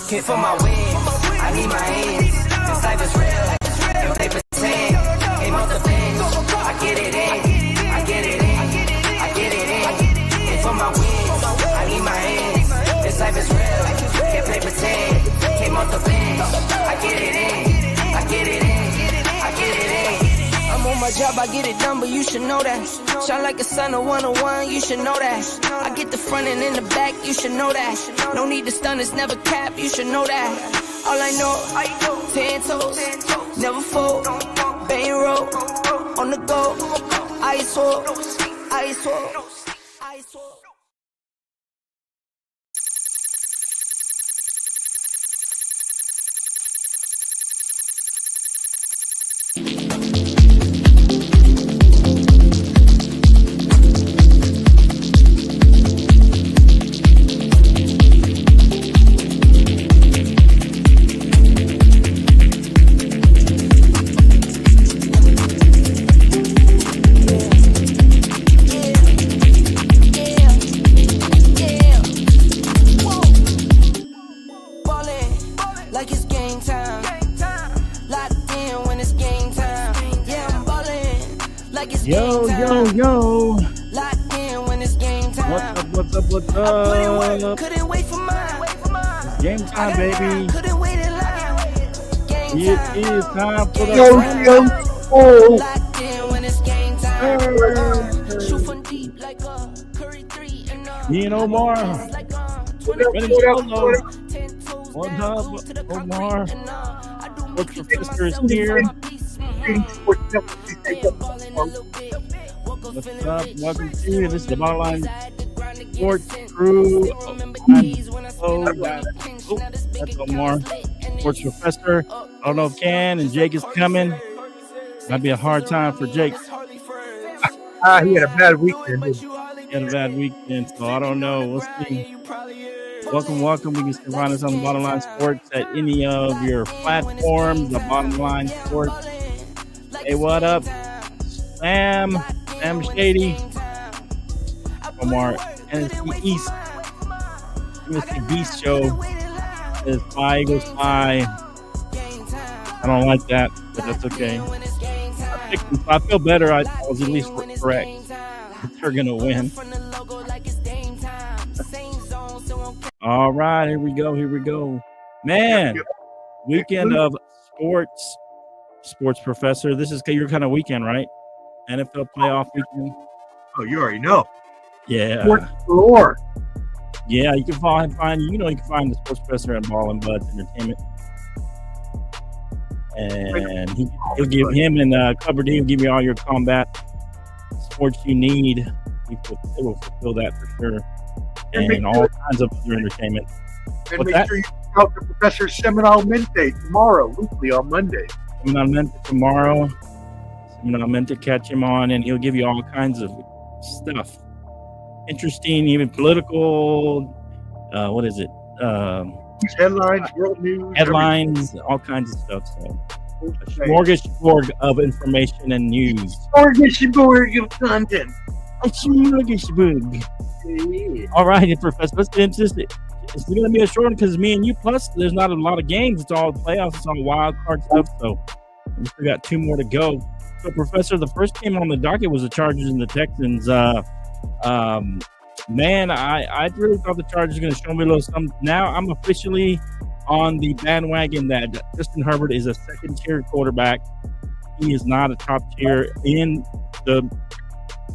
Hit for my wins, I need my hands. This life is real, and they pretend. Came off the bench, I get it in, I get it in, I get it in. Hit for my wins, I need my hands. This life is real, can't play pretend. Came off the bench, I get it in, I get it in, I get it in. I'm on my job, I get it done, but you should know that. Shine like a sun of 101, you should know that. I get the front and in the back, you should know that. No need to stun, it's never cap, you should know that. All I know, 10 toes, never fold, bang roll, on the go, ice wall, ice wall, ice wall. Yo. What's up? Couldn't wait for mine. It's game time, baby. Couldn't wait in line. It is time for the Me and Omar. What's up, Omar? Sports Professor is here. What's up? Welcome to this is the Bottom Line Sports Crew. That's Omar, Sports Professor. I don't know if Ken and Jake is coming. Might be a hard time for Jake. He had a bad weekend. So I don't know. We'll see. Welcome. You can still find us on the Bottom Line Sports at any of your platforms. The Bottom Line Sports. Hey, what up? Sam Shady, Omar, NFC East, NFC Beast Show is Fly Eagles Fly. I don't like that, but that's okay. I feel better. I was at least correct. They're gonna win. All right, here we go. Man, weekend of sports professor. This is your kind of weekend, right? NFL playoff weekend. Oh, you already know. Yeah. Sports galore. Yeah, you can find the sports professor at Ball and Buds Entertainment. And he'll give him and Cover D will give you all your combat sports you need. They will fulfill that for sure. And all kinds of other entertainment. And make sure you check out the Professor's Seminar Mente tomorrow, weekly on Monday. Seminar Mente tomorrow. I meant to catch him on, and he'll give you all kinds of stuff. Interesting, even political. What is it? Headlines, world news. Headlines, all kinds of stuff. So, a smorgasbord of information and news. Smorgasbord of content. A smorgasbord. Yeah. All right, Professor, let's get into this. It's going to be a short one because me and you, plus there's not a lot of games. It's all playoffs. It's all wild card stuff. So we still got 2 more to go. So, Professor, the first game on the docket was the Chargers and the Texans. Man, I really thought the Chargers were going to show me a little something. Now I'm officially on the bandwagon that Justin Herbert is a second-tier quarterback. He is not a top tier in the,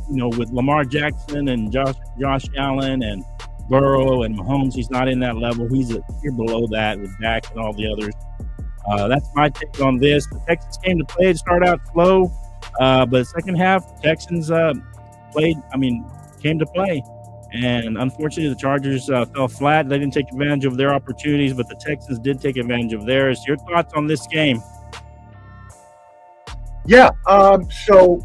with Lamar Jackson and Josh Allen and Burrow and Mahomes. He's not in that level. He's a tier below that with Dak and all the others. That's my take on this. The Texans came to play to start out slow, but the second half, Texans came to play. And unfortunately, the Chargers fell flat. They didn't take advantage of their opportunities, but the Texans did take advantage of theirs. Your thoughts on this game? Yeah. So,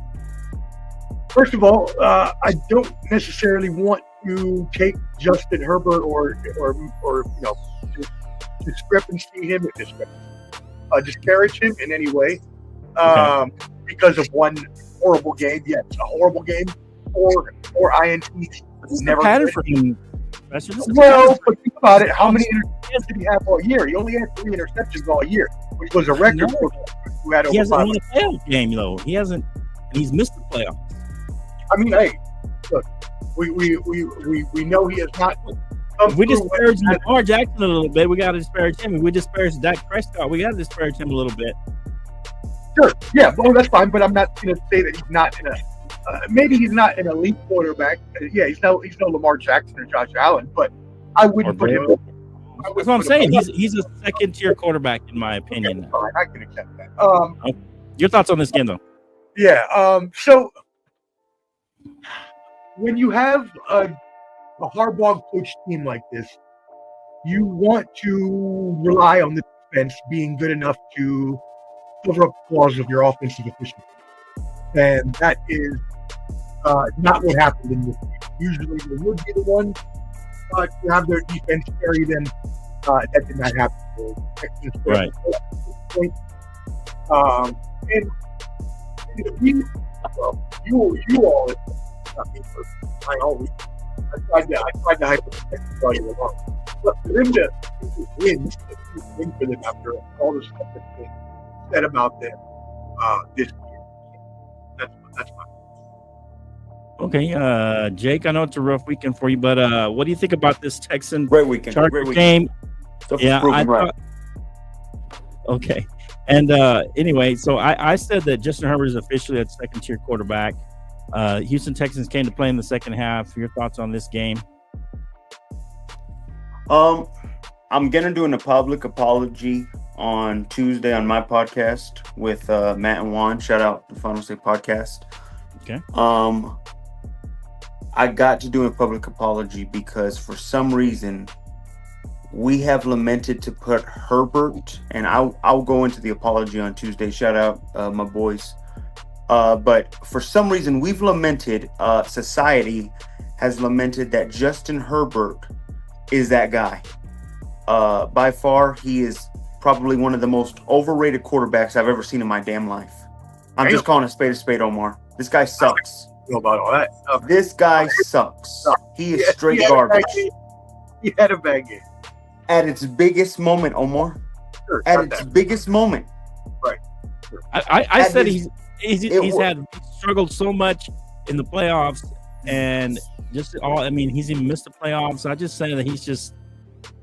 first of all, I don't necessarily want to take Justin Herbert or discrepancy him, disparage him in any way because of one horrible game. Yes, a horrible game or INT. What's the pattern for him? Spencer. This is Well, but think about it. How many interceptions did he have all year? He only had 3 interceptions all year, which was a record for who had he over hasn't 5. won a playoff game though. He hasn't, and he's missed the playoffs. I mean, hey, look, we know he has not. If we disparage Lamar Jackson a little bit, we got to disparage him. If we disparage Dak Prescott, we got to disparage him a little bit. Sure, yeah, well, that's fine, but I'm not going to say that he's not in a. Maybe he's not an elite quarterback. Yeah, he's no Lamar Jackson or Josh Allen, but I wouldn't put him. That's what I'm saying. He's a second tier quarterback in my opinion. Okay, fine, I can accept that. Your thoughts on this game though? Yeah. So when you have a Harbaugh coach team like this, you want to rely on the defense being good enough to cover up the flaws of your offensive efficiency, and that is not what happened in this game. Usually, they would be the one to have their defense carry them. That did not happen. The Texans Right. Point. And you all, not me personally, I tried to hype the all year long. But for them to win for them after all the stuff that's been said about them this year, that's my. Okay, Jake, I know it's a rough weekend for you, but what do you think about this Texan Great weekend. Charger game? Yeah, right. Okay. And anyway, so I said that Justin Herbert is officially a second-tier quarterback. Houston Texans came to play in the second half. Your thoughts on this game? I'm gonna do a public apology on Tuesday on my podcast with Matt and Juan. Shout out the Final Say podcast. Okay. I got to do a public apology because for some reason we have lamented to put Herbert, and I'll go into the apology on Tuesday. Shout out my boys. But for some reason we've lamented, society has lamented that Justin Herbert is that guy. By far, he is probably one of the most overrated quarterbacks I've ever seen in my damn life. I'm just calling a spade, Omar. This guy sucks. About all that. This guy sucks. He is straight garbage. He had a bad game. At its biggest moment, Omar. Sure, At its biggest moment. Right. Sure. I said he's struggled so much in the playoffs, and just he's even missed the playoffs. I just say that he's just.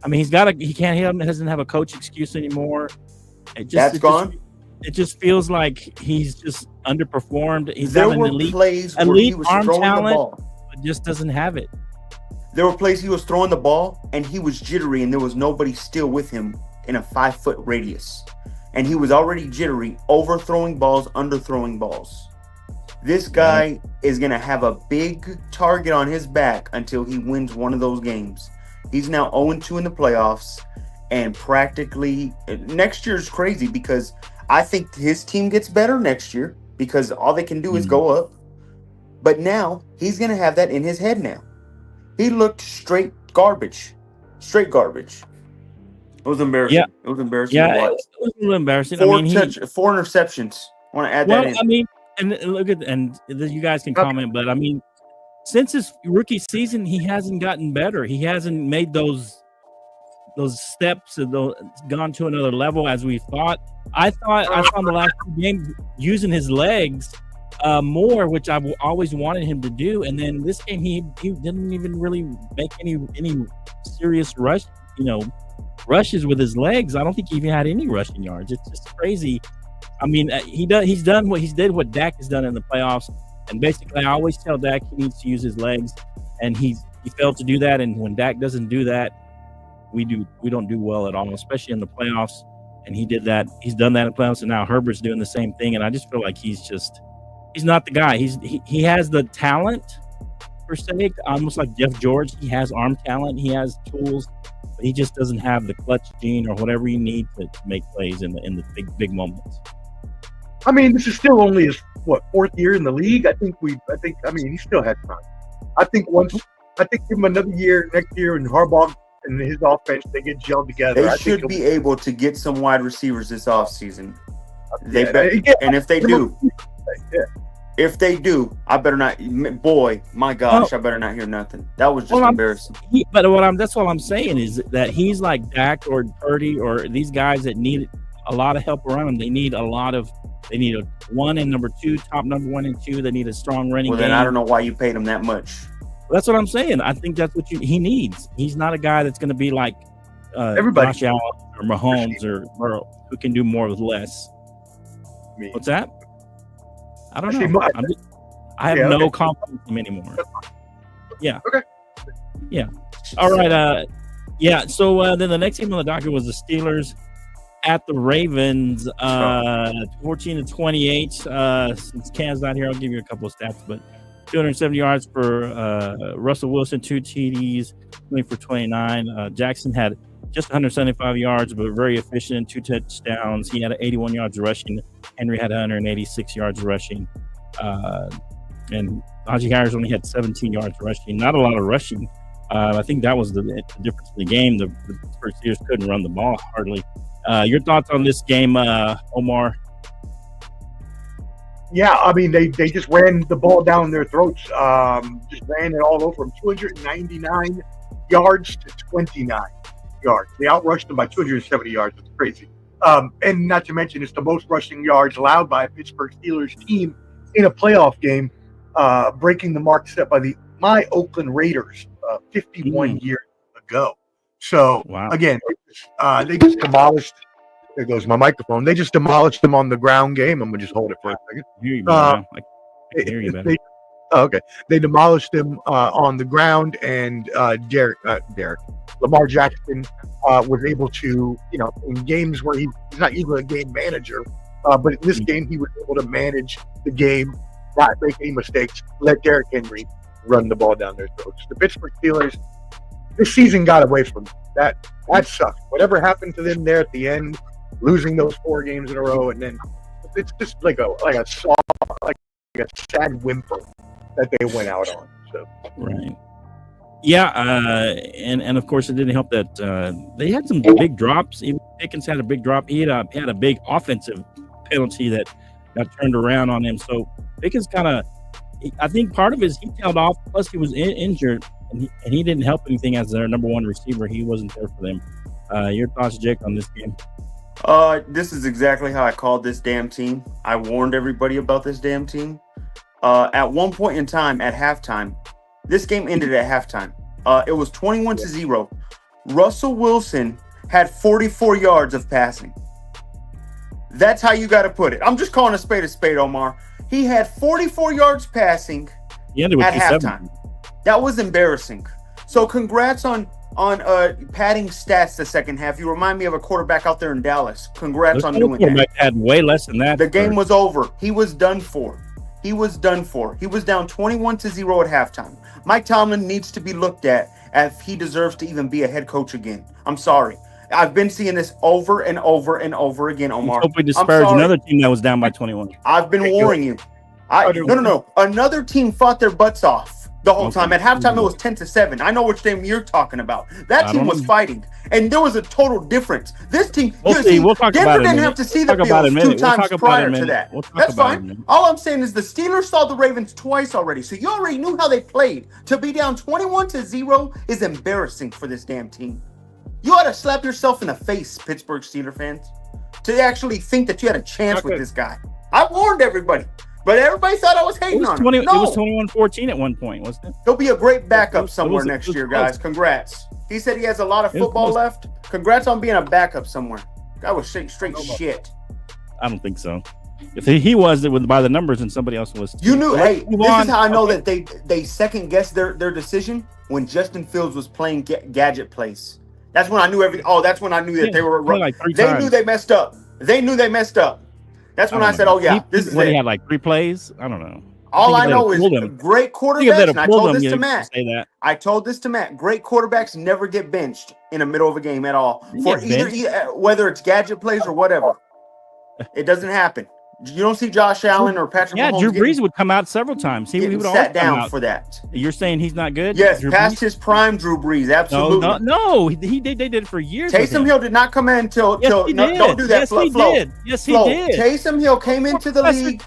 He doesn't have a coach excuse anymore. That's gone. It just feels like he's just underperformed. He's there got were an plays where he was arm throwing talent, the ball, but just doesn't have it. There were plays he was throwing the ball and he was jittery, and there was nobody still with him in a 5-foot radius, and he was already jittery, overthrowing balls, underthrowing balls. This guy is gonna have a big target on his back until he wins one of those games. He's now 0-2 in the playoffs, and practically next year is crazy because I think his team gets better next year because all they can do is go up. But now he's going to have that in his head now. He looked straight garbage. Straight garbage. It was embarrassing. Yeah. It was embarrassing. Yeah, it was a little embarrassing. 4 interceptions. I want to add that in. And you guys can comment, but since his rookie season, he hasn't gotten better. He hasn't made those steps and gone to another level as we thought. I saw in the last 2 games using his legs more, which I've always wanted him to do. And then this game, he didn't even really make any serious rushes with his legs. I don't think he even had any rushing yards. It's just crazy. He's done what Dak has done in the playoffs. And basically, I always tell Dak he needs to use his legs, and he failed to do that. And when Dak doesn't do that, we don't do well at all, especially in the playoffs. And he did that. He's done that in the playoffs, and now Herbert's doing the same thing. And I just feel like he's not the guy. He has the talent per se, almost like Jeff George. He has arm talent. He has tools, but he just doesn't have the clutch gene or whatever you need to make plays in the big moments. This is still only his 4th year in the league. I think he still had time. I think give him another year next year, and Harbaugh and his offense, they get gelled together. They should be able to get some wide receivers this offseason. And if they do, If they do, I better not. Boy, my gosh, I better not hear nothing. That was just embarrassing. That's what I'm saying is that he's like Dak or Purdy or these guys that need a lot of help around them. They need a 1 and number 2, top number 1 and 2. They need a strong running game. Well, then I don't know why you paid him that much. That's what I'm saying. I think that's what he needs. He's not a guy that's going to be like everybody, Josh Allen or Mahomes or Burrow, who can do more with less. What's that? I don't know. I have no confidence in him anymore. Yeah. Okay. Yeah. All right. Yeah. So then the next game on the docket was the Steelers at the Ravens, 14-28. Since Cam's not here, I'll give you a couple of stats. But 270 yards for Russell Wilson, 2 TDs, 20 for 29. Jackson had just 175 yards, but very efficient, 2 touchdowns. He had 81 yards rushing. Henry had 186 yards rushing. And Najee Harris only had 17 yards rushing. Not a lot of rushing. I think that was the difference in the game. The Pittsburgh Steelers couldn't run the ball hardly. Your thoughts on this game, Omar? Yeah, I mean, they just ran the ball down their throats. Just ran it all over them. 299 yards to 29 yards. They outrushed them by 270 yards. It's crazy. And not to mention, it's the most rushing yards allowed by a Pittsburgh Steelers team in a playoff game, breaking the mark set by my Oakland Raiders 51 years ago. So, again, they just demolished. There goes my microphone. They just demolished them on the ground game. I'm going to just hold it for a second. I can hear you better. Okay. They demolished them on the ground, and Lamar Jackson was able to, in games where he's not even a game manager, but in this game, he was able to manage the game, not make any mistakes, let Derrick Henry run the ball down their throats. The Pittsburgh Steelers, this season got away from them. That sucked. Whatever happened to them there at the end, losing those 4 games in a row, and then it's just like a sad whimper that they went out on. So right. Yeah, and of course it didn't help that they had some big drops. Even Pickens had a big drop. He had a big offensive penalty that got turned around on him. So Pickens I think part of it is he tailed off. Plus he was injured, and he didn't help anything as their number 1 receiver. He wasn't there for them. Your thoughts, Jake, on this game? This is exactly how I called this damn team. I warned everybody about this damn team. At one point in time, at halftime, this game ended at halftime. It was 21-0. Russell Wilson had 44 yards of passing. That's how you got to put it. I'm just calling a spade, Omar. He had 44 yards passing at halftime. That was embarrassing. So congrats on padding stats the second half. You remind me of a quarterback out there in Dallas. Congrats on doing that. Had way less than that. The game was over. He was done for. He was down 21-0 at halftime. Mike Tomlin needs to be looked at if he deserves to even be a head coach again. I'm sorry. I've been seeing this over and over and over again, Omar. Hope we disparage another team that was down by 21. I've been warning you. No. Another team fought their butts off the whole time. At halftime, it was 10-7. I know which game you're talking about. That team was fighting, and there was a total difference. This team, we'll talk Denver about it didn't have to see the field 2 times prior to that. That's fine. All I'm saying is the Steelers saw the Ravens twice already, so you already knew how they played. To be down 21-0 is embarrassing for this damn team. You ought to slap yourself in the face, Pittsburgh Steelers fans, to actually think that you had a chance with this guy. I warned everybody. But everybody thought I was hating on him. No. It was 21-14 at one point, wasn't it? He'll be a great backup somewhere next year, guys. Congrats. He said he has a lot of football left. Congrats on being a backup somewhere. That was straight shit. I don't think so. If he was, it was by the numbers, and somebody else was. You knew. Hey, this is how I know that they second guessed their decision when Justin Fields was playing gadget plays. That's when I knew everything. Oh, that's when I knew that they were. They knew they messed up. That's when I said, "Oh yeah, this is it." He had like 3 plays. I don't know. All I know is great quarterbacks. And I told this to Matt. I told this to Matt. Great quarterbacks never get benched in the middle of a game at all for whether it's gadget plays or whatever. It doesn't happen. You don't see Josh Allen or Patrick Mahomes. Drew Brees would come out several times. He would sat down for that. You're saying he's not good? Yes, past his prime, Drew Brees. Absolutely. No. They did it for years. Taysom Hill did not come in until. Yes, he did. Don't do that. Yes, he did. Yes, he did. Taysom Hill came into the league.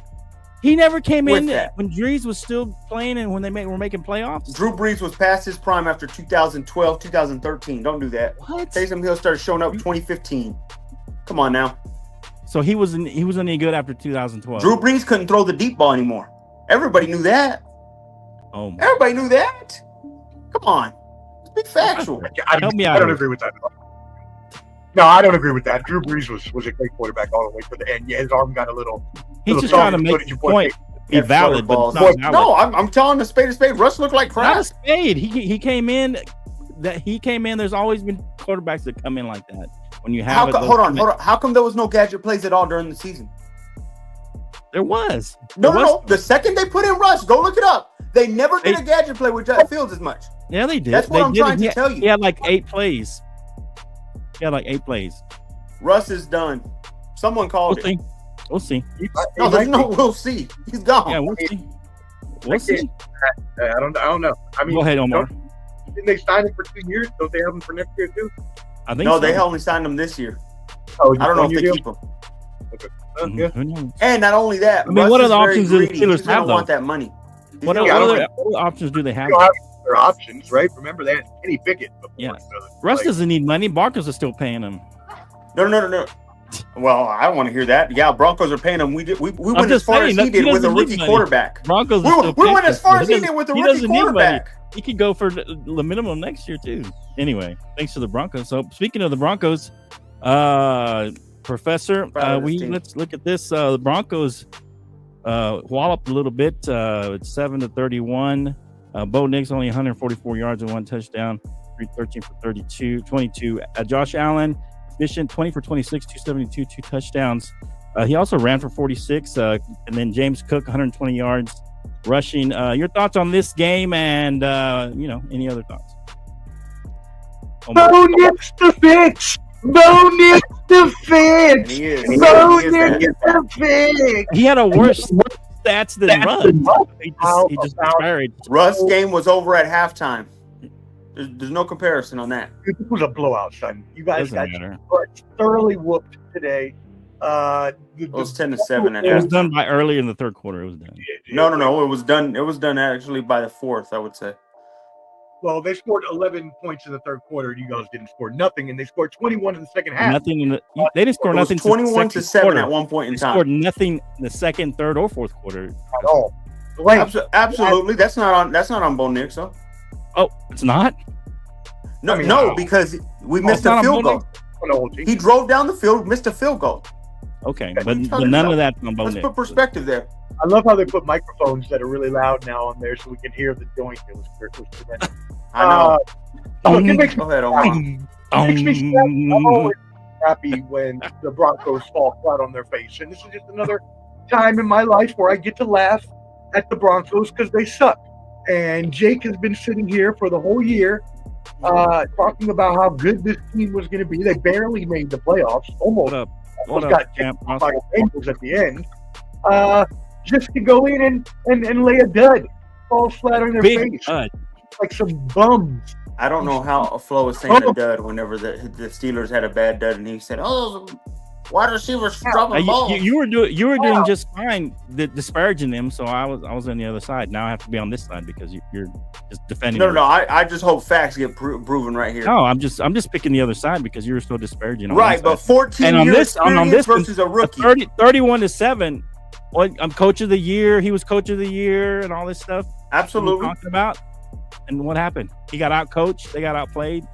He never came With in that. when Drees was still playing and when they were making playoffs. Drew Brees was past his prime after 2012, 2013. Don't do that. What? Taysom Hill started showing up 2015. Come on now. So he wasn't any good after 2012. Drew Brees couldn't throw the deep ball anymore. Everybody knew that. Oh my. Everybody knew that. Come on. Let's be factual. Help me out I don't here. agree with that. No, I don't agree with that. Drew Brees was a great quarterback all the way to the end. Yeah, his arm got a little. He's little just trying to soft, make but his you point be Had valid, but balls. it's not valid. No, I'm telling a spade. Russ looked like Not crap. a spade. He came in. There's always been quarterbacks that come in like that. When you have Hold on. How come there was no gadget plays at all during the season? There was. No. The second they put in Russ, go look it up. They never did a gadget play with Justin Fields as much. Yeah, they did. That's what I'm trying to tell you. He had like 8 plays. Russ is done. Someone called it. We'll see. No, there's no we'll see. He's gone. Yeah, we'll see. We'll see. I don't know. I mean, Go ahead, Omar. Didn't they sign him for 2 years? Don't they have him for next year too? I think No, so. they only signed him this year. Oh, I don't know if they deal? keep him. Yeah. Who knows? And not only that, I mean, Russ what is other very options do the greedy. Steelers He's gonna have, want though? that money. What gonna other want it. options do they have? They don't have their options, right? Remember they had Kenny Pickett before. Yeah. So Russ like, doesn't need money. Broncos are still paying him. No. Well, I don't want to hear that. Yeah, Broncos are paying him. We went as just far saying, as he he did with a doesn't need rookie money. quarterback. Broncos We are still paying went as him. far as he doesn't- did with a he rookie doesn't need money. quarterback. He could go for the minimum next year too. Anyway, thanks to the Broncos. So speaking of the Broncos, Professor, Proud of this team. let's look at this. The Broncos walloped a little bit. It's 7-31. Bo Nix only 144 yards and 1 touchdown. 13 for 22. Josh Allen efficient, 20 for 26, 272, 2 touchdowns. He also ran for 46. And then James Cook 120 yards rushing. Your thoughts on this game and any other thoughts? Omar? Bo Nix the fix. Bo Nix the fix. And he is. Bo He is Nix that. the fix. He had a worse stats than Russ. He just disparaged. Russ' game was over at halftime. There's no comparison on that. This was a blowout, son. You guys Doesn't got matter. thoroughly whooped today. It was 10-7 at It was halftime. done by early in the third quarter. It was done. No. It was done. It was done actually by the fourth, I would say. Well, they scored 11 points in the third quarter. You guys didn't score nothing, and they scored 21 in the second half. Nothing in they didn't score It was nothing. 21-7 at one point in They time. scored nothing in the second, third, or fourth quarter. At all. Like, Absolutely. That's not on Bo Nix, though. Oh, it's not. No, I mean, no, no. because we it's missed not a on field Bo goal. Nix? on the whole team. He drove down the field, missed a field goal. Okay, What are but you talking none about? of that's on Bo Let's Nix. put perspective there. I love how they put microphones that are really loud now on there so we can hear the joint. It was tremendous. I know. Look, it makes me Go ahead, Omar. It makes me sad. I'm always happy when the Broncos fall flat on their face. And this is just another time in my life where I get to laugh at the Broncos because they suck. And Jake has been sitting here for the whole year talking about how good this team was going to be. They barely made the playoffs. What up? What Almost up, got champ? kicked by the Bengals at the end. Just to go in and lay a dud. Fall flat on their Big face. dud. Like some bums. I don't know how Flo was saying a dud whenever the Steelers had a bad dud, and he said, "Oh, those wide receivers dropping balls." You were doing just fine, disparaging them. So I was on the other side. Now I have to be on this side because you're just defending. No. I just hope facts get proven right here. No, I'm just picking the other side because you were still disparaging. On Right, one but side. 14 And on years this one, versus a rookie. 31-7. I'm coach of the year. He was coach of the year, and all this stuff. Absolutely. We're talking about. And what happened? He got out coached. They got outplayed.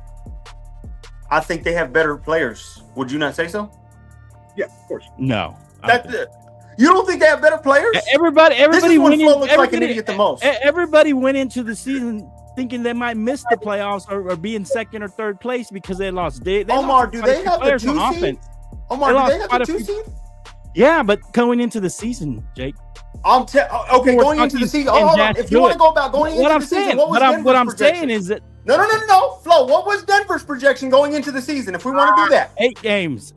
I think they have better players. Would you not say so? Yeah, of course. No, You don't think they have better players? everybody This is when went Flo in. looks like an idiot the most. Everybody went into the season thinking they might miss the playoffs or be in second or third place because they lost. Omar, do they have the 2 seed? Omar, do they have the 2 seed? Yeah, but going into the season, Jake. Okay, going into the season. Hold on. If you want to go about going into the season, what was Denver's what I'm projection? saying is that No. Flo, what was Denver's projection going into the season if we want to do that? 8 games.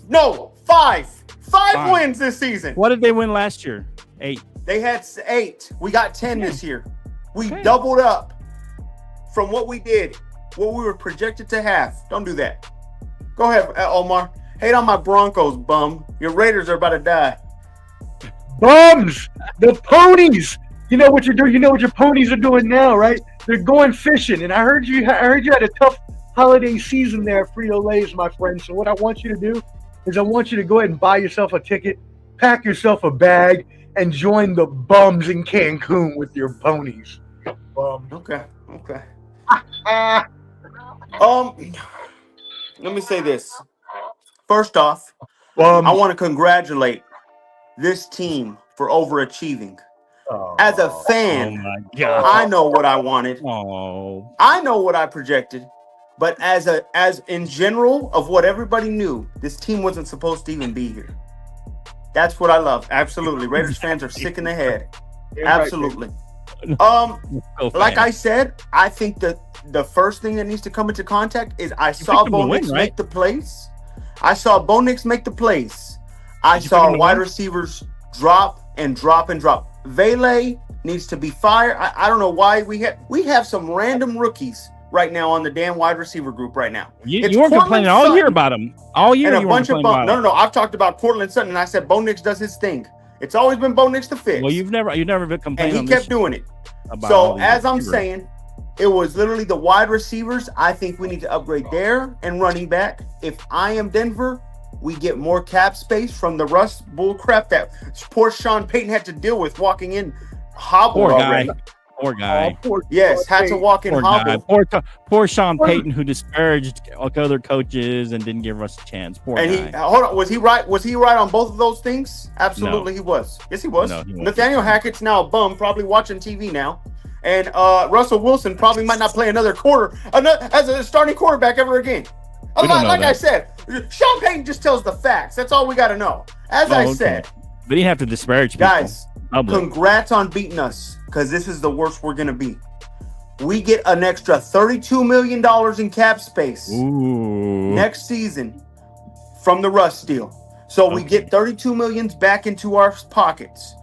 No, 5. 5 Fine. wins this season. What did they win last year? 8. They had 8. We got 10 this year. We Okay. doubled up from what we did, what we were projected to have. Don't do that. Go ahead, Omar. Hate on my Broncos, bum. Your Raiders are about to die. Bums, the ponies. You know what you're doing. You know what your ponies are doing now, right? They're going fishing. And I heard you had a tough holiday season there, Frito-Lay's, my friend. So what I want you to do is I want you to go ahead and buy yourself a ticket, pack yourself a bag, and join the bums in Cancun with your ponies. Bum. Okay. Let me say this. First off, I want to congratulate this team for overachieving. As a fan, I know what I wanted. I know what I projected. But as in general of what everybody knew, this team wasn't supposed to even be here. That's what I love. Absolutely. Raiders fans are sick in the head. Absolutely. Like I said, I think that the first thing that needs to come into contact is I saw Bo Nix make the plays. I saw Bo Nix make the plays. I saw wide receivers drop and drop and drop. Vele needs to be fired. I don't know why we have some random rookies right now on the damn wide receiver group right now. You weren't complaining all year about him. All year and a bunch of no. I've talked about Cortland Sutton and I said Bo Nix does his thing. It's always been Bo Nix to fix. Well, you've never been complaining. And he kept doing it. So as I'm saying, it was literally the wide receivers. I think we need to upgrade there and running back. If I am Denver, we get more cap space from the Russ bull crap that poor Sean Payton had to deal with walking in hobbled already. Poor guy. Yes, had to walk in hobbled. Poor Sean Payton, who disparaged other coaches and didn't give us a chance. Poor guy. Hold on, was he right? Was he right on both of those things? Absolutely, he was. Yes, he was. Nathaniel Hackett's now a bum, probably watching TV now. And Russell Wilson probably might not play another quarter as a starting quarterback ever again. Like I said, Sean Payton just tells the facts. That's all we got to know. As I said. But he have to disparage people. Guys, congrats on beating us, because this is the worst we're going to be. We get an extra $32 million in cap space next season from the Russ deal. So we get $32 million back into our pockets.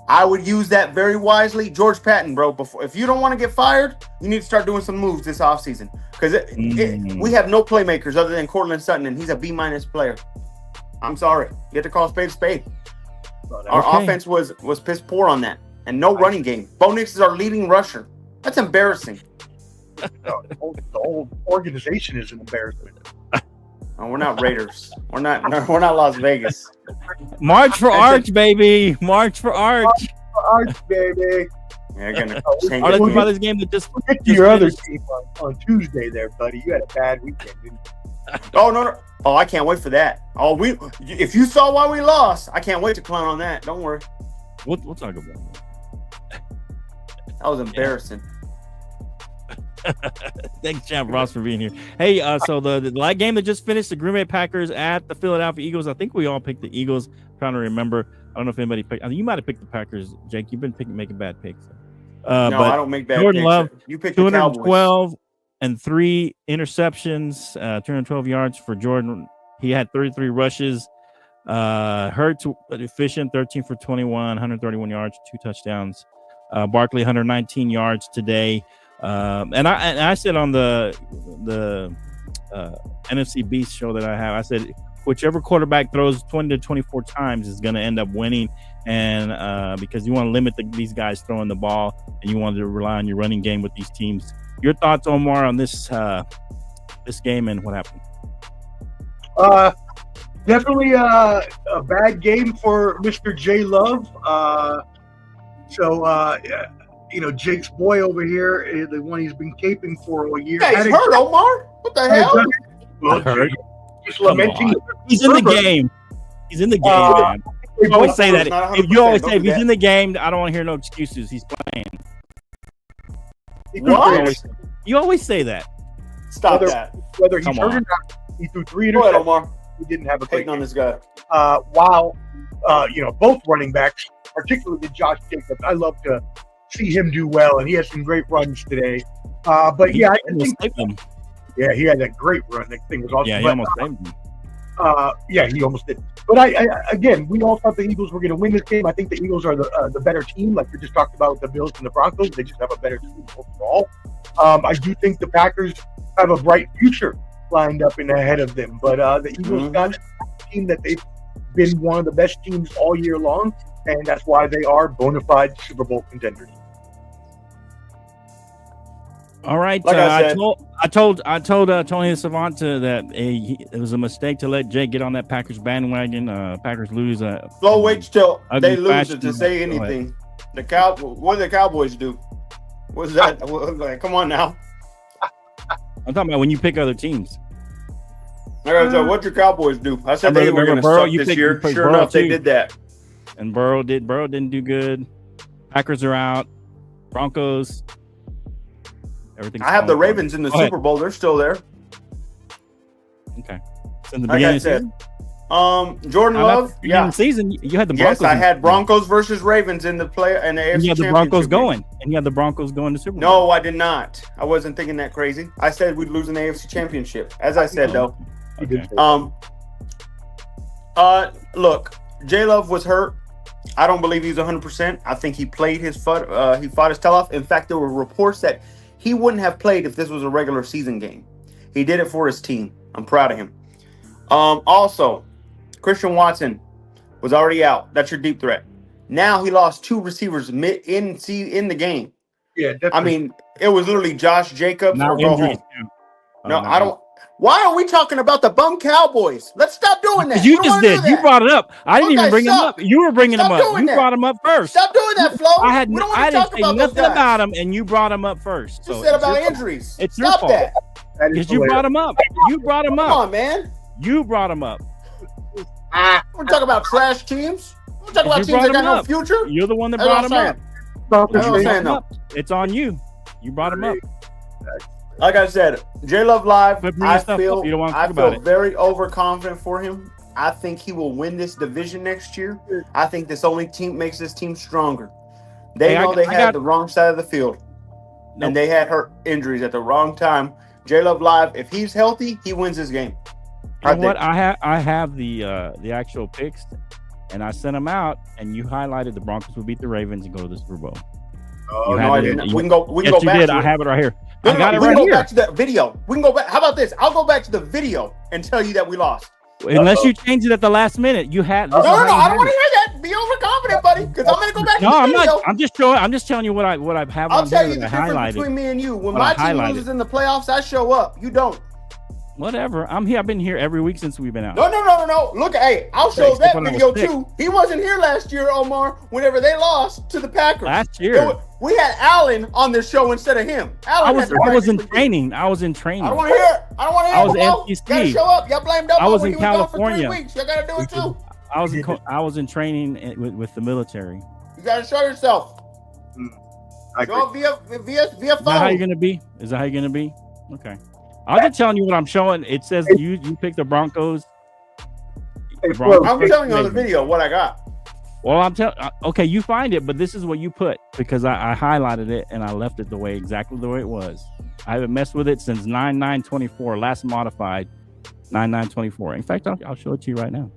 I would use that very wisely. George Patton, bro, if you don't want to get fired, you need to start doing some moves this offseason. Because we have no playmakers other than Cortland Sutton, and he's a B- player. I'm sorry. You have to call a spade a spade. Our offense was piss poor on that. And no running game. Bo Nix is our leading rusher. That's embarrassing. The whole organization is an embarrassment. Oh, we're not Raiders. We're not Las Vegas. March for Arch, baby. March for Arch. March for Arch, baby. Yeah, gonna change it. About this game that just get to your other team on Tuesday there, buddy. You had a bad weekend, didn't you? Oh, no. Oh, I can't wait for that. If you saw why we lost, I can't wait to clown on that. Don't worry. We'll talk about it. That was embarrassing. Thanks, Champ Ross, for being here. Hey, so the light game that just finished, the Green Bay Packers at the Philadelphia Eagles. I think we all picked the Eagles. I'm trying to remember. I don't know if anybody picked. I think you might have picked the Packers, Jake. You've been making bad picks. No, but I don't make bad Jordan picks. Love, You picked 212 and 3 interceptions, 212 yards for Jordan. He had 33 rushes. Hurts efficient, 13 for 21, 131 yards, 2 touchdowns. Barkley 119 yards today. And I said on the NFC Beast show that I have, I said whichever quarterback throws 20 to 24 times is going to end up winning, and because you want to limit these guys throwing the ball, and you want to rely on your running game with these teams. Your thoughts, Omar, on this game and what happened? Definitely a bad game for Mr. J Love. Jake's boy over here, the one he's been caping for all year. Yeah, he's hurt, Omar. What the hell? Well, he's lamenting. He's in the game. He's in the game, man. You always say that. If you always say if he's in the game, I don't want to hear no excuses. He's playing. What? You always say that. Stop that. Whether he's hurt or not, he threw 3 interceptions. Go ahead, Omar. He didn't have a great on this guy. While both running backs, particularly Josh Jacobs, I love to see him do well, and he has some great runs today. But yeah, I think yeah, he had a great run. That thing was awesome. Yeah, he almost saved him. Yeah, he almost did. But again, we all thought the Eagles were going to win this game. I think the Eagles are the better team. Like we just talked about with the Bills and the Broncos, they just have a better team overall. I do think the Packers have a bright future lined up in ahead of them. But the Eagles got a team that they've been one of the best teams all year long. and that's why they are bona fide Super Bowl contenders. All right, Like I said, I told Tony Savanta that it was a mistake to let Jay get on that Packers bandwagon. Packers lose. Flo, wait till ugly they lose fashion. to say Go ahead. anything. What do the Cowboys do? What's that? Like, come on now. I'm talking about when you pick other teams. Like I said, what your Cowboys do? I said they were going to Burrow, suck you this picked- year. you picked Sure Burrow enough, they too. did that. And Burrow didn't do good. Packers are out. Broncos. Everything. I have the Ravens in the Super Bowl. They're still there. Okay. In the Like beginning I of the said, season? Jordan Love. Yeah. Yeah. Season. You had the Broncos. Yes, I in- had Broncos versus Ravens in the play and the AFC And you had the Championship Broncos game. going. And you had the Broncos going to Super Bowl. No, I did not. I wasn't thinking that crazy. I said we'd lose an AFC Championship. As I said, though. Okay. Look, J Love was hurt. I don't believe he's 100%. I think he played he fought his tail off. In fact, there were reports that he wouldn't have played if this was a regular season game. He did it for his team. I'm proud of him. Also, Christian Watson was already out. That's your deep threat. Now he lost two receivers in the game. Yeah, definitely. I mean, it was literally Josh Jacobs Now or go injuries, home. too. No, I don't. Why are we talking about the bum Cowboys? Let's stop doing that. You We don't just wanna do did. You that. brought it up. I didn't Those even guys bring them suck. up. You were bringing Stop them up. doing You that. brought them up first. Stop doing that, Flo. I We don't didn't want to talk say about those nothing guys. about them, and you brought them up first. You So said it's about your fault. injuries. It's your Stop fault. that. That is Because you brought them up. You brought them Come up. on, man. You brought them up. We're talking about trash teams. We're talking about You teams brought that got them no up. future. You're the one that That's brought what them I'm up. saying. Stop That's it, what I'm Jay. saying, though. It's on you. You brought them up. Like I said, J Love Live, But bring I your stuff feel up. You don't want to talk about feel it. very overconfident for him. I think he will win this division next year. I think this only team makes this team stronger. They Hey, know they I had got- the wrong side of the field. Nope. And they had hurt injuries at the wrong time. J Love Live, if he's healthy, he wins this game. You know what? I have the actual picks, and I sent them out, and you highlighted the Broncos will beat the Ravens and go to the Super Bowl. Oh, You No, had I it. didn't. You- We can go Yes, you back did. to I it. have it right here. No, I no, got it we right can go here. back to that video. We can go back. How about this? I'll go back to the video and tell you that we lost. Unless you change it at the last minute, you had. No, I don't want to hear that. Be overconfident, buddy, because I'm going to go back No, to the I'm video. not. I'm just showing. I'm just telling you what I have I'll on tell here you the that I difference between highlighted. me and you. When What my I team highlighted. loses in the playoffs, I show up. You don't. Whatever. I'm here. I've been here every week since we've been out. No. Look, hey, I'll show Except that when I was video sick. too. He wasn't here last year, Omar, whenever they lost to the Packers. Last year. We had Allen on this show instead of him. I Allen was had to in practice with you. training. I was in training. I don't want to hear it. I was Domo. MTC. Gotta show up. Y'all blamed Domo I was when in he was gone for California. 3 weeks. Y'all gotta do it too. I was in training with the military. You gotta show yourself. I Show agree. up via Is that how you're phone. gonna be? Is that how you're gonna be? Okay. I'm just telling you what I'm showing. It says you picked the Broncos. Hey, The Broncos I'm picked telling you on the Ravens. video what I got. Well, I'm telling. Okay, you find it, but this is what you put because I highlighted it and I left it exactly the way it was. I haven't messed with it since 9/9/24, last modified 9/9/24. In fact, I'll show it to you right now.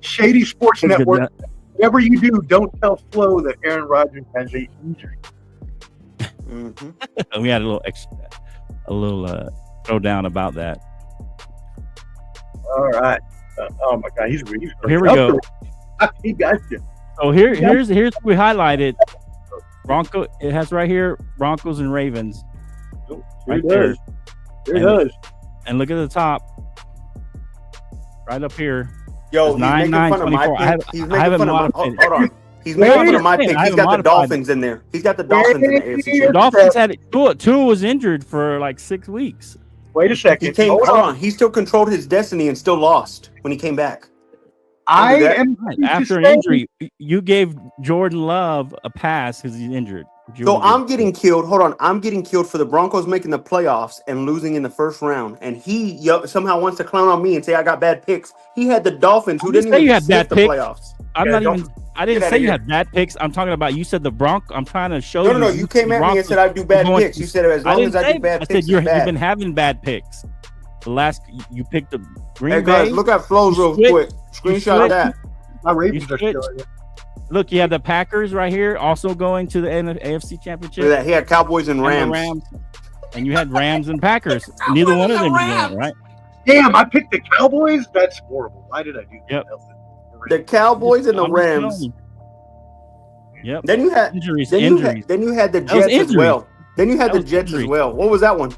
Shady Sports Look at Network. that. Whatever you do, don't tell Flo that Aaron Rodgers has a injury. Mm-hmm. We had a little throwdown about that. All right. Oh my God, he's Here we go. He got you. So here's what we highlighted. Bronco. It has right here Broncos and Ravens. Right there. Sure does. And look at the top. Right up here. Yo, It's he's making fun of my 9/9/24. pick. He's I making haven't fun of my. modified Hold on. He's Wait making a fun of my minute, pick. I He's haven't got the modified Dolphins in there. He's got the Dolphins in the AFC. Wait. The Championship. Dolphins had Tua was injured for like 6 weeks. Wait a second. He came. Hold Hold on. on. He still controlled his destiny and still lost when he came back. I Remember that? am Right. After an injury, you gave Jordan Love a pass because he's injured. So I'm getting killed. Hold on. I'm getting killed for the Broncos making the playoffs and losing in the first round. And he somehow wants to clown on me and say I got bad picks. He had the Dolphins who I didn't didn't say even you had sniff bad the picks. playoffs. I'm Yeah, not don't- even. I didn't Get say outta you here. had bad picks. I'm talking about you said the Bronco. I'm trying to show you. No. You came at me and said I do bad going- picks. You said as long didn't as I say- do bad I picks, said it's you've bad. been having bad picks. The last you picked the Green Hey Bay. guys, look at flows real switch- quick. Screenshot switch- that. My Ravens You are still switched. in it. Look, you have the Packers right here, also going to the AFC Championship. Look at that. He had Cowboys and And Rams. the and you had Rams and Packers. Neither one of them is going, right? Damn, I picked the Cowboys? That's horrible. Why did I do that? Yep. The Cowboys and the I'm just telling Rams. you. Yep. Then you had injuries. Then you had the Jets as well. Then you had the Jets as well. What was that one?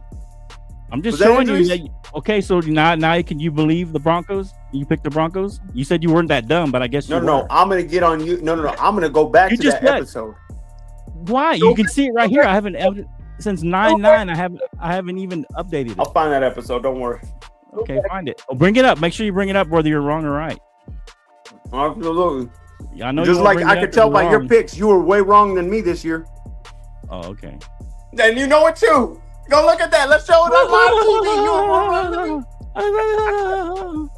I'm just showing you that. Okay, so now can you believe the Broncos? You picked the Broncos. You said you weren't that dumb, but I guess you were. No. I'm gonna get on you. No. I'm gonna go back to that episode. Why? You can see it right here. I haven't since 9/9. I haven't even updated it. I'll find that episode. Don't worry. Okay, find it. Oh, bring it up. Make sure you bring it up whether you're wrong or right. Absolutely. Yeah, I know. Just like I could tell by your picks, you were way wrong than me this year. Oh, okay. And you know it too. Go look at that. Let's show it on live TV. You were wrong than me.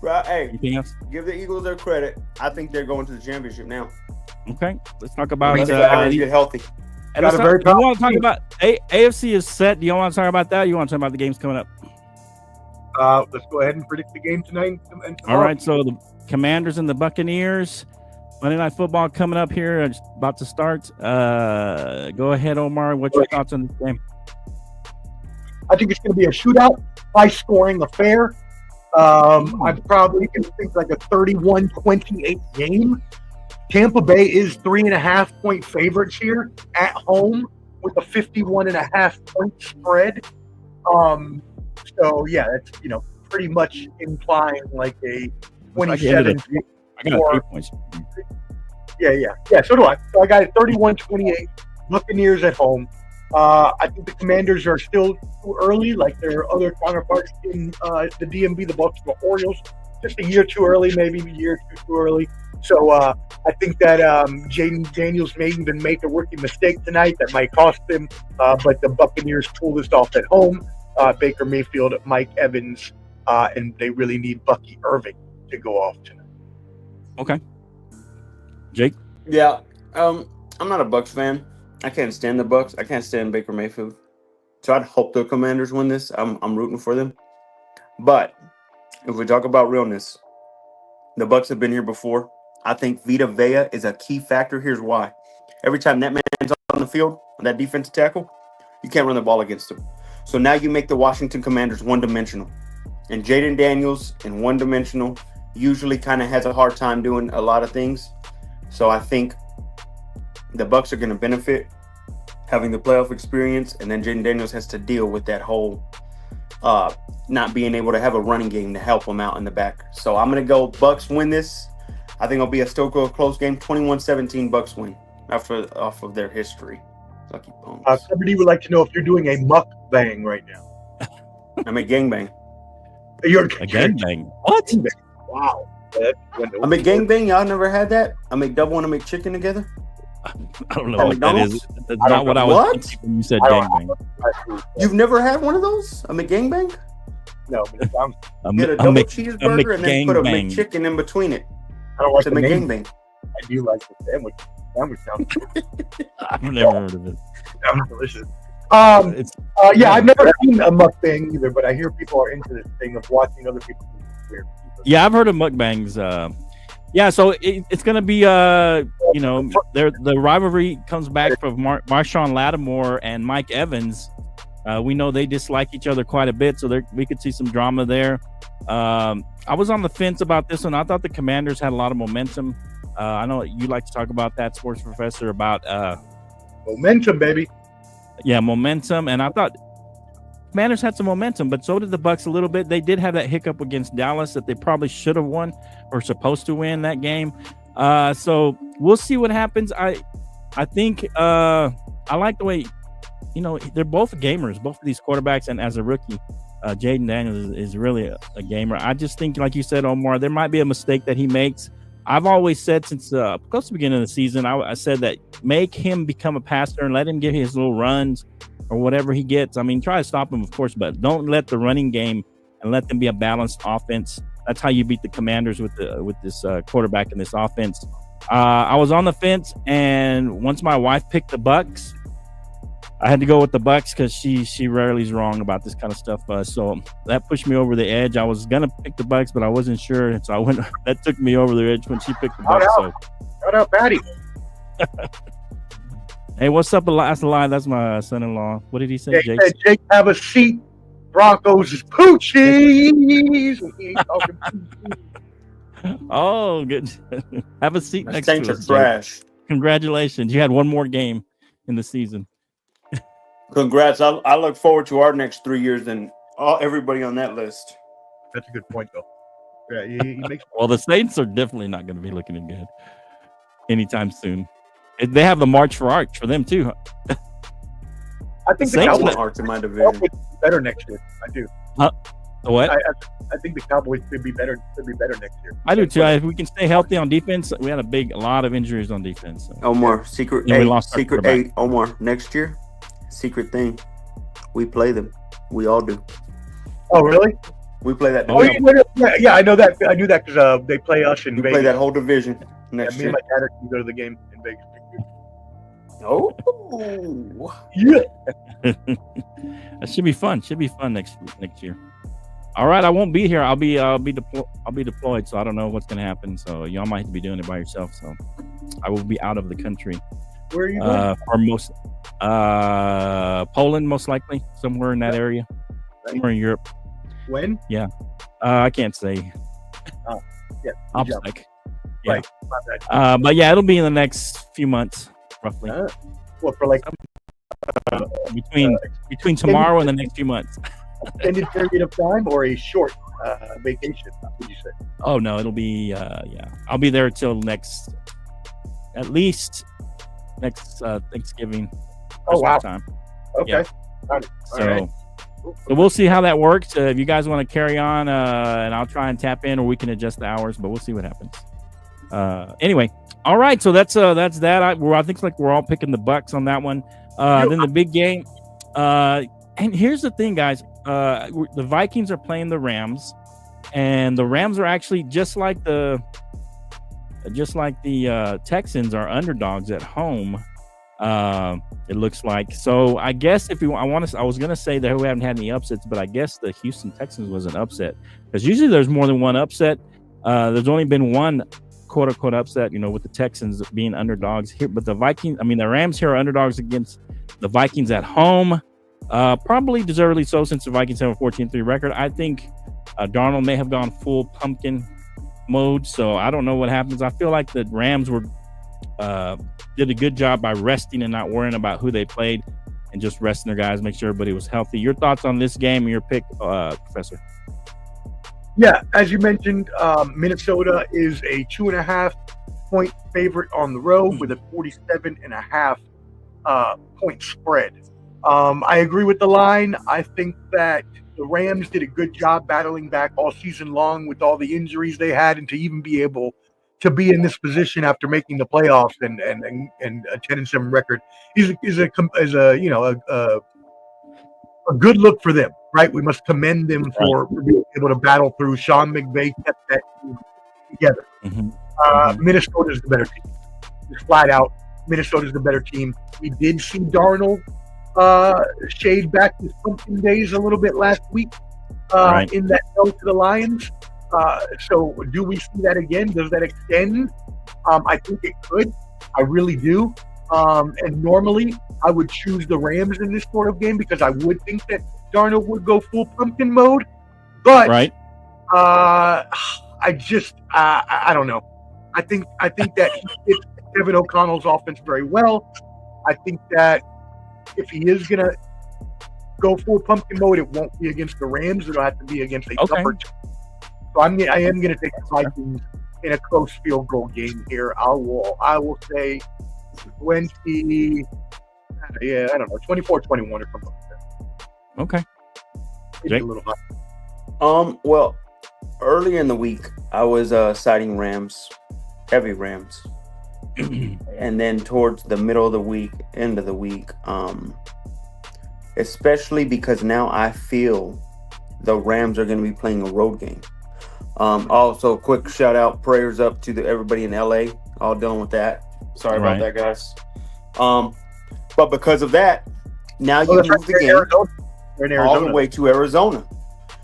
Right, hey, anything else? Give the Eagles their credit. I think they're going to the championship now. Okay, let's talk about get healthy. You want to talk about AFC is set? Do you want to talk about that? Or you want to talk about the games coming up? Let's go ahead and predict the game tonight. All right, so the Commanders and the Buccaneers. Monday Night Football coming up here, about to start. Go ahead, Omar. What's your thoughts on this game? I think it's going to be a shootout, high-scoring affair. I'm probably going to think like a 31-28 game. Tampa Bay is 3.5-point favorites here at home with a 51.5-point spread. So yeah, that's pretty much implying like a 27. I got 3 points. Yeah. So do I. So I got a 31-28. Buccaneers at home. I think the Commanders are still too early, like their other counterparts in the DMV, the Baltimore Orioles. Just a year too early, maybe a year too early. So I think that Jaden Daniels may even make a rookie mistake tonight that might cost him. But the Buccaneers pull this off at home. Baker Mayfield, Mike Evans, and they really need Bucky Irving to go off tonight. Okay. Jake? Yeah. I'm not a Bucs fan. I can't stand the Bucs. I can't stand Baker Mayfield. So I'd hope the Commanders win this. I'm rooting for them. But if we talk about realness, the Bucs have been here before. I think Vita Vea is a key factor. Here's why. Every time that man's on the field, on that defensive tackle, you can't run the ball against him. So now you make the Washington Commanders one-dimensional. And Jaden Daniels in one-dimensional usually kind of has a hard time doing a lot of things. So I think the Bucs are going to benefit having the playoff experience, and then Jaden Daniels has to deal with that whole not being able to have a running game to help him out in the back. So I'm going to go Bucs win this. I think it'll be a still close game. 21-17 Bucs win off of their history. Lucky bones. Somebody would like to know if you're doing a mukbang right now. I'm a gangbang. You're a gangbang. What? Wow. I make gangbang. Y'all never had that? I make double and I make chicken together. I don't know what that is. That's not what I was thinking when you said gangbang. You've never had one of those? I make gangbang? No. Get a double cheeseburger and then put a McChicken in between it. I don't like the gangbang. I do like the sandwich. Sandwich sounds good. I've never heard of it. Sounds delicious. Yeah, I've never seen a mukbang either, but I hear people are into this thing of watching other people do weird people. Yeah, I've heard of mukbangs. Yeah, so it's going to be, the rivalry comes back from Marshawn Lattimore and Mike Evans. We know they dislike each other quite a bit, so we could see some drama there. I was on the fence about this one. I thought the Commanders had a lot of momentum. I know you like to talk about that, Sports Professor, about momentum, baby. Yeah, momentum. And I thought Commanders had some momentum, but so did the Bucs a little bit. They did have that hiccup against Dallas that they probably should have won or supposed to win that game. So we'll see what happens. I think I like the way, they're both gamers, both of these quarterbacks, and as a rookie, Jaden Daniels is really a gamer. I just think, like you said, Omar, there might be a mistake that he makes. I've always said since close to the beginning of the season, I said that make him become a passer and let him get his little runs or whatever he gets. I mean, try to stop him, of course, but don't let the running game and let them be a balanced offense. That's how you beat the Commanders with this quarterback in this offense. I was on the fence, and once my wife picked the Bucs, I had to go with the Bucs because she rarely is wrong about this kind of stuff. So that pushed me over the edge. I was gonna pick the Bucs, but I wasn't sure, and so I went. That took me over the edge when she picked the Bucs. Shout out, Patty. Hey, what's up, Elias? That's my son-in-law. What did he say, Jake? Jake, have a seat. Broncos is poochies. Oh, good. Have a seat The next Saints to are us. Jake. trash. Congratulations. You had one more game in the season. Congrats. I look forward to our next 3 years and everybody on that list. That's a good point, though. Yeah, he makes. Well, the Saints are definitely not going to be looking good anytime soon. They have the March for Arch for them, too. I think the Saints I Cowboys want Arch in my division. will be better next year. I do. What? I think the Cowboys could be better. Could be better next year. I do, too. If we can stay healthy on defense, we had a lot of injuries on defense. So. Omar, secret And we eight, lost our secret quarterback. eight. Omar, next year, secret thing. We play them. We all do. Oh, really? We play that. Oh, division. Yeah, I know that. I knew that because they play us in We Vegas. play that whole division Yeah, next me year. and my dad can go to the game in Vegas. Oh, Yeah. That should be fun. Should be fun next year. All right, I won't be here. I'll be deployed, so I don't know what's going to happen. So y'all might be doing it by yourself. So I will be out of the country. Where are you going? For most Poland, most likely, somewhere in that area, somewhere in Europe. When? I can't say. Yeah. OPSEC. Yeah. Right. My bad. But yeah, it'll be in the next few months, roughly. Well, for like Between tomorrow and the next few months. extended period of time or a short vacation? Would you say? Oh no, it'll be I'll be there till at least next Thanksgiving. Oh wow. Time. Okay. Yeah. All right. So we'll see how that works. If you guys want to carry on, and I'll try and tap in, or we can adjust the hours, but we'll see what happens. Anyway, all right. So that's that. I think like we're all picking the Bucks on that one. Then the big game. And here's the thing, guys. The Vikings are playing the Rams, and the Rams are actually just like the Texans are underdogs at home. It looks like. So I guess I was gonna say that we haven't had any upsets, but I guess the Houston Texans was an upset, because usually there's more than one upset. There's only been one quote unquote upset, with the Texans being underdogs here, but the Rams here are underdogs against the Vikings at home. Probably deservedly so, since the Vikings have a 14-3 record. I think Darnold may have gone full pumpkin mode, so I don't know what happens. I feel like the Rams did a good job by resting and not worrying about who they played, and just resting their guys, make sure everybody was healthy. Your thoughts on this game and your pick, Professor? Yeah, as you mentioned, Minnesota is a 2.5 point favorite on the road with a 47.5 point spread. I agree with the line. I think that the Rams did a good job battling back all season long with all the injuries they had, and to even be able to be in this position after making the playoffs and a 10-7 record is a good look for them, right? We must commend them for being able to battle through. Sean McVay kept that team together. Minnesota's the better team. Just flat out, Minnesota's the better team. We did see Darnold shade back his pumpkin days a little bit last week in that no to the Lions. So do we see that again? Does that extend? I think it could. I really do. And normally I would choose the Rams in this sort of game, because I would think that Darnold would go full pumpkin mode. But I don't know. I think that he fits Kevin O'Connell's offense very well. I think that if he is gonna go full pumpkin mode, it won't be against the Rams. It'll have to be against a tougher team. So I am gonna take the Vikings in a close field goal game here. I will say 20. Yeah, I don't know, 24-21 or something like that. Okay. Maybe a little high. Well, earlier in the week, I was citing Rams, heavy Rams. And then towards the middle of the week, end of the week, especially because now I feel the Rams are going to be playing a road game. Also, quick shout out, prayers up to everybody in LA, all dealing with that. Sorry about that, guys. But because of that, now you move the game all the way to Arizona.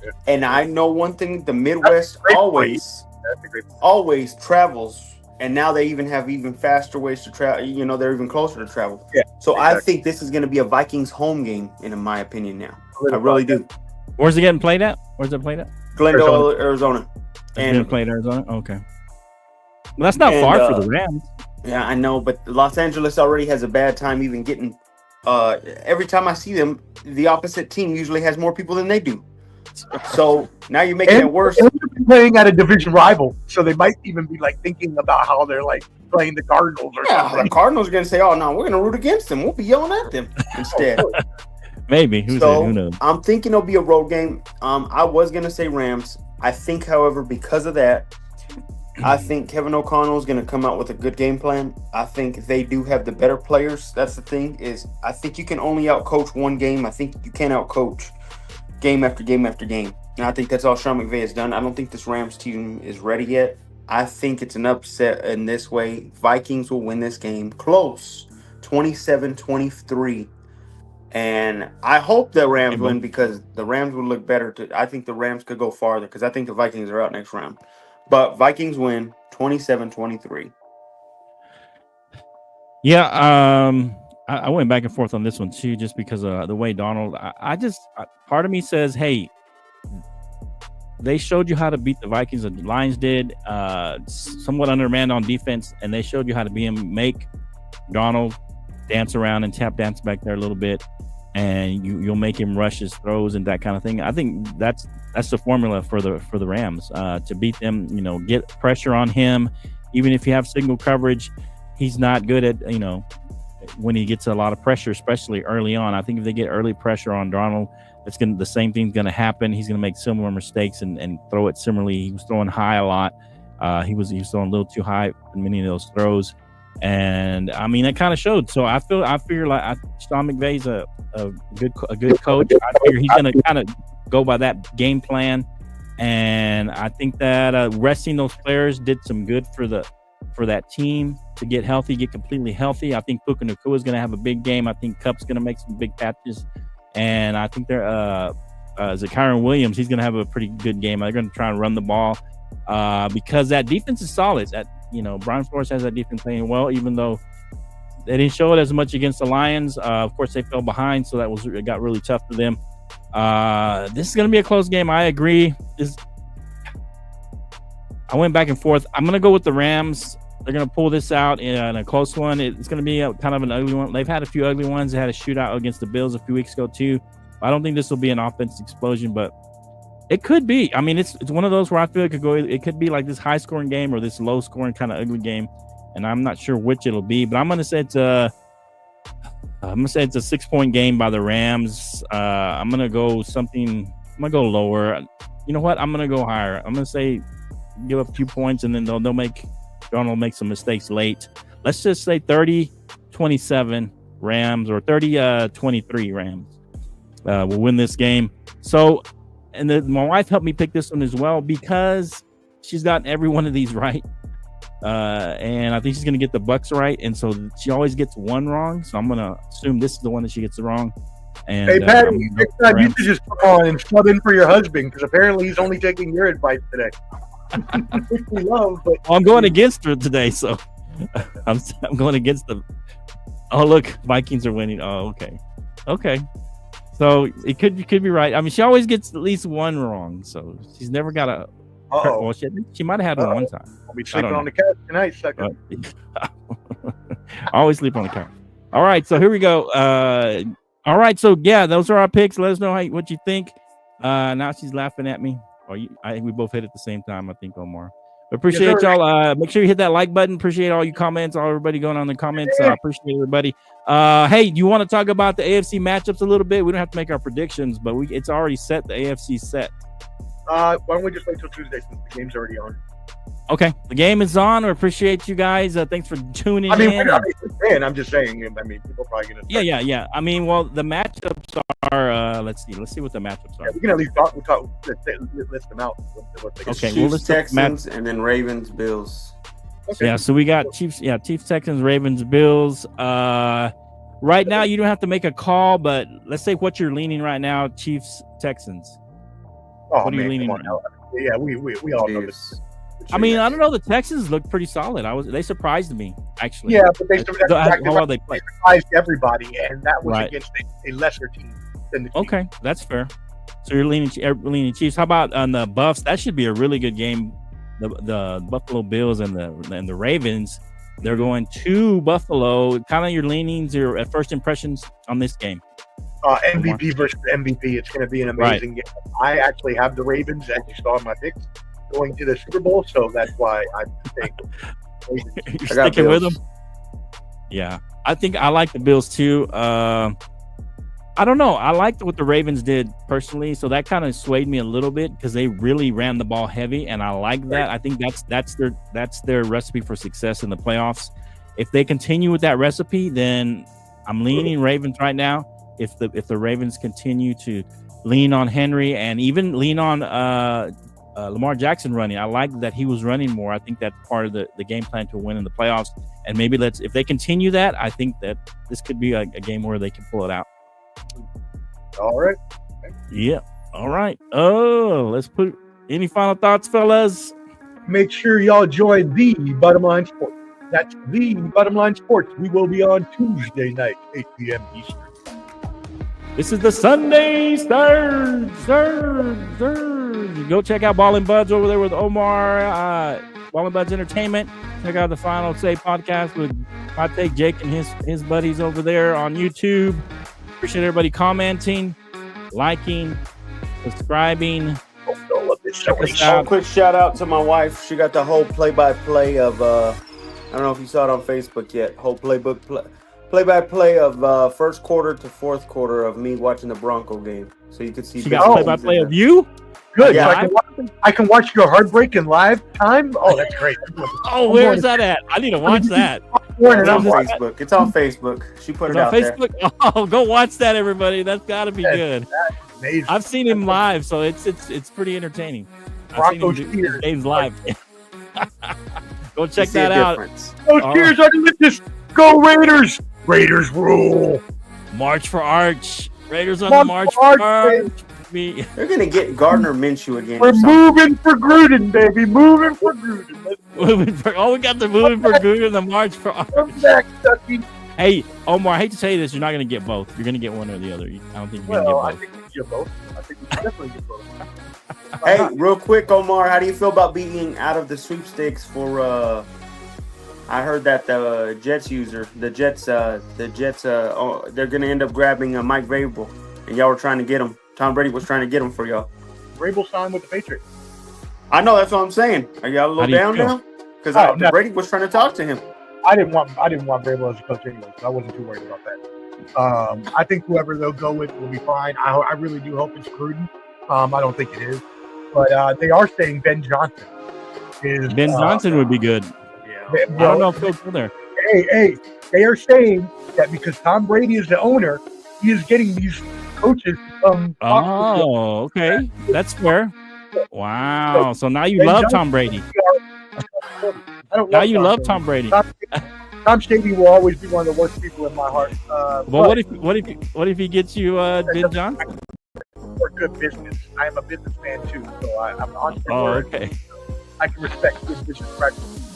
Yeah. And I know one thing: the Midwest always travels. And now they even have faster ways to travel. They're even closer to travel. Yeah, so exactly. I think this is going to be a Vikings home game, in my opinion now. I really do. Where's it getting played at? Where's it played at? Glendale, Arizona. And played Arizona. Okay, well, that's not far for the Rams. Yeah, I know, but Los Angeles already has a bad time even getting. Every time I see them, the opposite team usually has more people than they do. So now you're making it worse. And they're playing at a division rival, so they might even be like thinking about how they're like playing the Cardinals or something. The Cardinals are going to say, "Oh no, we're going to root against them. We'll be yelling at them instead." Maybe. Who knows? I'm thinking it'll be a road game. I was going to say Rams. I think, however, because of that, I think Kevin O'Connell is going to come out with a good game plan. I think they do have the better players. That's the thing is I think you can only outcoach one game. I think you can't outcoach game after game after game. And I think that's all Sean McVay has done. I don't think this Rams team is ready yet. I think it's an upset in this way. Vikings will win this game close, 27-23. And I hope the Rams win because the Rams would look better. I think the Rams could go farther because I think the Vikings are out next round. But Vikings win 27-23. Yeah, I went back and forth on this one too, just because of the way Donald. Part of me says, hey, they showed you how to beat the Vikings. The Lions did, somewhat undermanned on defense, and they showed you how to make Donald dance around and tap dance back there a little bit, and you'll make him rush his throws and that kind of thing. I think that's the formula for the Rams to beat them. Get pressure on him, even if you have single coverage. He's not good at when he gets a lot of pressure, especially early on. I think if they get early pressure on Donald, the same thing's going to happen. He's going to make similar mistakes and throw it similarly. He was throwing high a lot. He was throwing a little too high in many of those throws. And I mean, it kind of showed. So I figure like Sean McVay's a good coach. I figure he's going to kind of go by that game plan. And I think that resting those players did some good for that team to get healthy, get completely healthy. I think Puka Nacua is going to have a big game. I think Cup's going to make some big catches. And I think Kyron Williams, he's going to have a pretty good game. They're going to try and run the ball because that defense is solid. Brian Flores has that defense playing well, even though they didn't show it as much against the Lions. Of course, they fell behind, so it got really tough for them. This is going to be a close game. I agree. I went back and forth. I'm going to go with the Rams. They're going to pull this out in a close one. It's going to be kind of an ugly one. They've had a few ugly ones. They had a shootout against the Bills a few weeks ago, too. I don't think this will be an offensive explosion, but it could be. I mean, it's one of those where I feel it could be like this high-scoring game or this low-scoring kind of ugly game, and I'm not sure which it'll be. But I'm going to say it's a 6-point game by the Rams. I'm going to go lower. You know what? I'm going to go higher. I'm going to say give up a few points, and then Donald make some mistakes late. Let's just say 30-27 Rams or 30-23 Rams will win this game. So, and my wife helped me pick this one as well because she's gotten every one of these right. And I think she's going to get the Bucks right. And so she always gets one wrong. So I'm going to assume this is the one that she gets wrong. And, hey, Patty, next time you should just come on and sub in for your husband because apparently he's only taking your advice today. I'm going against her today, so I'm going against them. Oh, look, Vikings are winning. Oh, okay. So it could be right. I mean, she always gets at least one wrong, so she's never got a. Well, she might have had one time. I'll be sleeping on the couch tonight, sucker. I always sleep on the couch. All right, so here we go. All right, so yeah, those are our picks. Let us know what you think. Now she's laughing at me. I think we both hit at the same time, I think, Omar. But appreciate y'all. Make sure you hit that like button. Appreciate all you comments, everybody going on in the comments. Appreciate everybody. Hey, do you want to talk about the AFC matchups a little bit? We don't have to make our predictions, but it's already set. The AFC set. Why don't we just wait till Tuesday since the game's already on? Okay, the game is on. We appreciate you guys. Thanks for tuning in. I'm just saying. I mean, people are probably gonna. Yeah. I mean, well, the matchups are. Let's see what the matchups are. Yeah, we can at least list them out. Okay, Chiefs, Texans, and then Ravens, Bills. Okay. Yeah, so we got Chiefs. Yeah, Chiefs, Texans, Ravens, Bills. Right now, you don't have to make a call, but let's say what you're leaning right now: Chiefs, Texans. Oh, what are you leaning right now? Yeah, we all know this. I mean, I don't know. The Texans look pretty solid. They surprised me, actually. Yeah, but they surprised everybody, and that was against a lesser team than the Chiefs. Okay, that's fair. So you're leaning Chiefs. How about on the Buffs? That should be a really good game. the Buffalo Bills and the Ravens. They're going to Buffalo. Kind of your leanings, your first impressions on this game. MVP versus MVP. It's going to be an amazing game. I actually have the Ravens, as you saw in my picks, going to the Super Bowl, so that's why I'm saying You're sticking with them? Yeah. I think I like the Bills too. I don't know. I liked what the Ravens did personally, so that kind of swayed me a little bit because they really ran the ball heavy, and I like that. I think that's their recipe for success in the playoffs. If they continue with that recipe, then I'm leaning Ravens right now. If the Ravens continue to lean on Henry and even lean on Lamar Jackson running, I like that he was running more. I think that's part of the game plan to win in the playoffs. And maybe if they continue that, I think that this could be a game where they can pull it out. All right. Yeah. All right. Oh, let's put any final thoughts, fellas? Make sure y'all join the Bottom Line Sports. That's the Bottom Line Sports. We will be on Tuesday night, 8 p.m. Eastern. This is the Sunday Third. Go check out Ball and Buds over there with Omar, Ball and Buds Entertainment. Check out the Final Say podcast with my take Jake and his buddies over there on YouTube. Appreciate everybody commenting, liking, subscribing. Check us out. Quick shout out to my wife. She got the whole play-by-play of I don't know if you saw it on Facebook yet. Whole play-by-play of first quarter to fourth quarter of me watching the Bronco game, so you could see. She got play-by-play of you. Good. Yeah, so I can watch your heartbreak in live time. Oh, that's great. Oh, where is that at? I need to watch that. It's on Facebook. It's on Facebook. She put it out Facebook? there. Oh, go watch that, everybody. That's got to be good. Amazing. I've seen him live, so it's pretty entertaining. Bronco I've seen him do cheers. games live. Go check You see that a out. difference. Oh, cheers! I can lift this. Go Raiders! Raiders rule. March for Arch. Raiders on the March for Arch. They're gonna get Gardner Minshew again. We're moving for Gruden, baby. Moving for Gruden. We got the moving for Gruden and the March for Arch. Come back, Stucky. Hey, Omar, I hate to tell you this, you're not going to get both. You're going to get one or the other. I don't think you're going to get both. I think we get both. I think we definitely get both. Hey, real quick, Omar, how do you feel about being out of the sweepstakes for? I heard that the Jets, they're going to end up grabbing Mike Vrabel, and y'all were trying to get him. Tom Brady was trying to get him for y'all. Vrabel signed with the Patriots. I know, that's what I'm saying. Are y'all a little down now? Because Brady was trying to talk to him. I didn't want Vrabel as a coach anyway, so I wasn't too worried about that. I think whoever they'll go with will be fine. I really do hope it's Gruden. I don't think it is, but they are saying Ben Johnson is. Ben Johnson would be good. Yeah, I don't know if he'll go there. Hey, they are saying that because Tom Brady is the owner, he is getting these coaches to Oh, okay, that's fair. Wow. So now you love Tom Brady. Now you love Tom Brady. Tom Shady will always be one of the worst people in my heart. But what if he gets you Ben Johnson? For good business. I am a businessman too, so I'm an entrepreneur. Oh, okay. I can respect good business practices.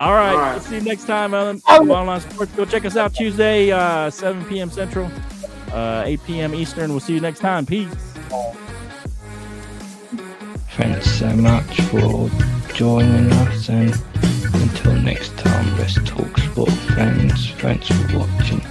All right. We'll see you next time on Online Sports. Go check us out Tuesday, 7 p.m. Central, 8 p.m. Eastern. We'll see you next time. Peace. Thanks so much for joining us, and until next time, let's talk sport, friends. Thanks for watching.